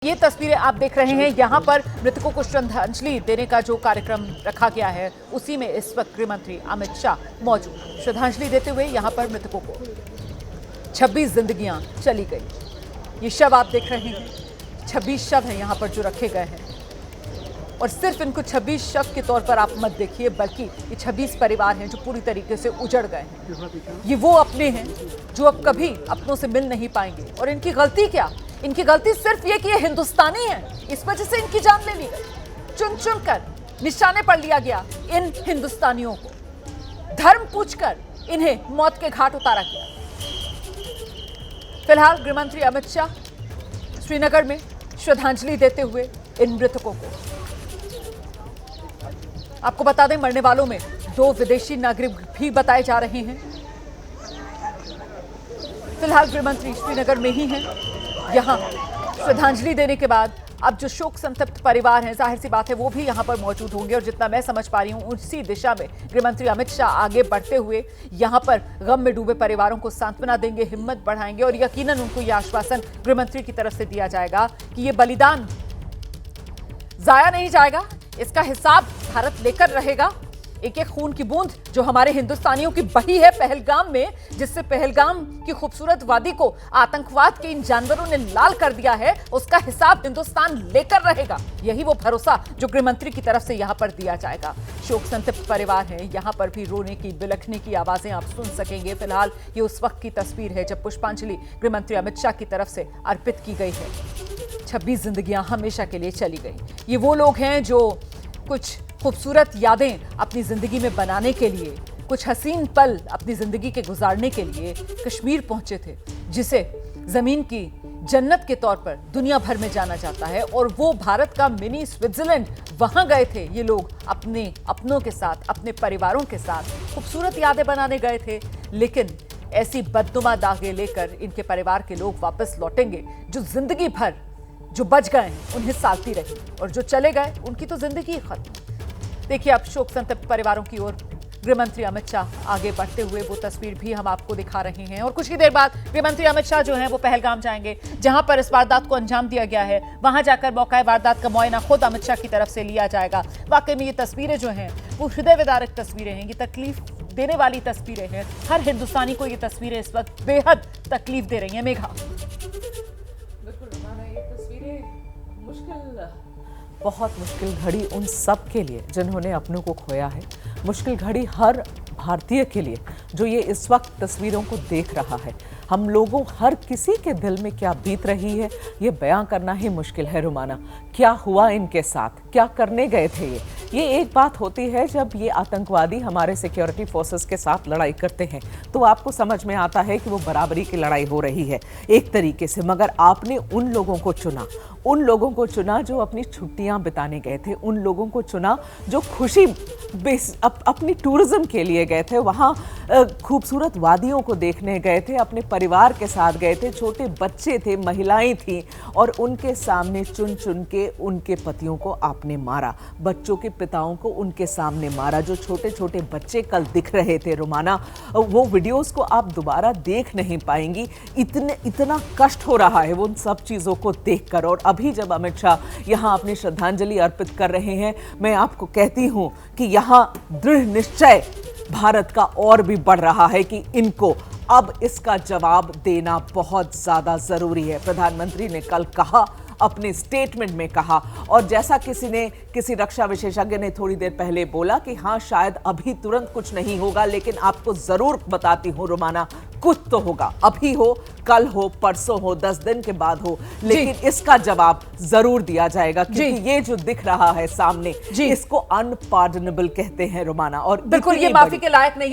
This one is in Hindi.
ये तस्वीरें आप देख रहे हैं, यहाँ पर मृतकों को श्रद्धांजलि देने का जो कार्यक्रम रखा गया है उसी में इस वक्त गृह मंत्री अमित शाह मौजूद। श्रद्धांजलि देते हुए यहाँ पर मृतकों को 26 जिंदगियां चली गई। ये शव आप देख रहे हैं, 26 शव हैं यहाँ पर जो रखे गए हैं, और सिर्फ इनको 26 शव के तौर पर आप मत देखिए, बल्कि ये 26 परिवार हैं जो पूरी तरीके से उजड़ गए हैं। ये वो अपने हैं जो अब कभी अपनों से मिल नहीं पाएंगे। और इनकी गलती क्या? इनकी गलती सिर्फ ये कि ये हिंदुस्तानी हैं, इस वजह से इनकी जान ले ली गई। चुन चुन कर निशाने पर लिया गया इन हिंदुस्तानियों को, धर्म पूछकर इन्हें मौत के घाट उतारा गया। फिलहाल गृह मंत्री अमित शाह श्रीनगर में श्रद्धांजलि देते हुए इन मृतकों को, आपको बता दें मरने वालों में 2 विदेशी नागरिक भी बताए जा रहे हैं। फिलहाल गृह मंत्री श्रीनगर में ही हैं। यहाँ श्रद्धांजलि देने के बाद अब जो शोक संतप्त परिवार हैं, जाहिर सी बात है वो भी यहाँ पर मौजूद होंगे, और जितना मैं समझ पा रही हूँ उसी दिशा में गृह मंत्री अमित शाह आगे बढ़ते हुए यहाँ पर गम में डूबे परिवारों को सांत्वना देंगे, हिम्मत बढ़ाएंगे, और यकीनन उनको यह आश्वासन गृह मंत्री की तरफ से दिया जाएगा कि ये बलिदान जाया नहीं जाएगा, इसका हिसाब भारत लेकर रहेगा। एक एक खून की बूंद जो हमारे हिंदुस्तानियों की बही है पहलगाम में, जिससे पहलगाम की खूबसूरत वादी को आतंकवाद के इन जानवरों ने लाल कर दिया है, उसका हिसाब हिंदुस्तान लेकर रहेगा। यही वो भरोसा जो गृह मंत्री की तरफ से यहाँ पर दिया जाएगा। शोक संतप्त परिवार है, यहाँ पर भी रोने की, बिलखने की आवाजें आप सुन सकेंगे। फिलहाल ये उस वक्त की तस्वीर है जब पुष्पांजलि गृह मंत्री अमित शाह की तरफ से अर्पित की गई है। 26 जिंदगियां हमेशा के लिए चली गई। ये वो लोग हैं जो कुछ खूबसूरत यादें अपनी जिंदगी में बनाने के लिए, कुछ हसीन पल अपनी जिंदगी के गुजारने के लिए कश्मीर पहुंचे थे, जिसे जमीन की जन्नत के तौर पर दुनिया भर में जाना जाता है। और वो भारत का मिनी स्विट्जरलैंड, वहां गए थे ये लोग अपने अपनों के साथ, अपने परिवारों के साथ खूबसूरत यादें बनाने गए थे। लेकिन ऐसी बदनुमा दागे लेकर इनके परिवार के लोग वापस लौटेंगे जो जिंदगी भर जो बच गए उन्हें सालती रही, और जो चले गए उनकी तो जिंदगी ही खत्म। देखिए अब शोक संतप्त परिवारों की ओर गृह मंत्री अमित शाह आगे बढ़ते हुए, वो तस्वीर भी हम आपको दिखा रहे हैं। और कुछ ही देर बाद गृह मंत्री अमित शाह जो हैं वो पहलगाम जाएंगे, जहां पर इस वारदात को अंजाम दिया गया है। वहां जाकर मौका वारदात का मुआयना खुद अमित शाह की तरफ से लिया जाएगा। वाकई में ये तस्वीरें जो हैं वो हृदय विदारक तस्वीरें हैं, ये तकलीफ देने वाली तस्वीरें हैं। हर हिंदुस्तानी को ये तस्वीरें इस वक्त बेहद तकलीफ दे रही हैं। मेघा, बहुत मुश्किल घड़ी उन सब के लिए जिन्होंने अपनों को खोया है। मुश्किल घड़ी हर भारतीय के लिए जो ये इस वक्त तस्वीरों को देख रहा है। हम लोगों हर किसी के दिल में क्या बीत रही है ये बयां करना ही मुश्किल है। रुमाना, क्या हुआ इनके साथ, क्या करने गए थे ये एक बात होती है जब ये आतंकवादी हमारे सिक्योरिटी फोर्सेस के साथ लड़ाई करते हैं तो आपको समझ में आता है कि वो बराबरी की लड़ाई हो रही है एक तरीके से। मगर आपने उन लोगों को चुना, उन लोगों को चुना जो अपनी छुट्टियां बिताने गए थे, उन लोगों को चुना जो खुशी अपनी टूरिज्म के लिए गए थे, वहाँ खूबसूरत वादियों को देखने गए थे, अपने परिवार के साथ गए थे, छोटे बच्चे थे, महिलाएं थीं, और उनके सामने चुन चुन के उनके पतियों को आपने मारा, बच्चों के पिताओं को उनके सामने मारा। जो छोटे छोटे बच्चे कल दिख रहे थे रुमाना, वो वीडियोस को आप दोबारा देख नहीं पाएंगी, इतना कष्ट हो रहा है वो उन सब चीज़ों को देखकर। और अभी जब अमित शाह यहाँ अपनी श्रद्धांजलि अर्पित कर रहे हैं, मैं आपको कहती हूँ कि यहाँ दृढ़ निश्चय भारत का और भी बढ़ रहा है कि इनको अब इसका जवाब देना बहुत ज्यादा जरूरी है। प्रधानमंत्री ने कल कहा, अपने स्टेटमेंट में कहा, और जैसा किसी रक्षा विशेषज्ञ ने थोड़ी देर पहले बोला कि हाँ शायद अभी तुरंत कुछ नहीं होगा, लेकिन आपको जरूर बताती हूँ रुमाना, कुछ तो होगा, अभी हो, कल हो, परसों हो, 10 दिन के बाद हो, लेकिन इसका जवाब जरूर दिया जाएगा, क्योंकि ये जो दिख रहा है सामने इसको अनपार्डनेबल कहते हैं रुमाना। और बिल्कुल ये माफी के लायक नहीं है।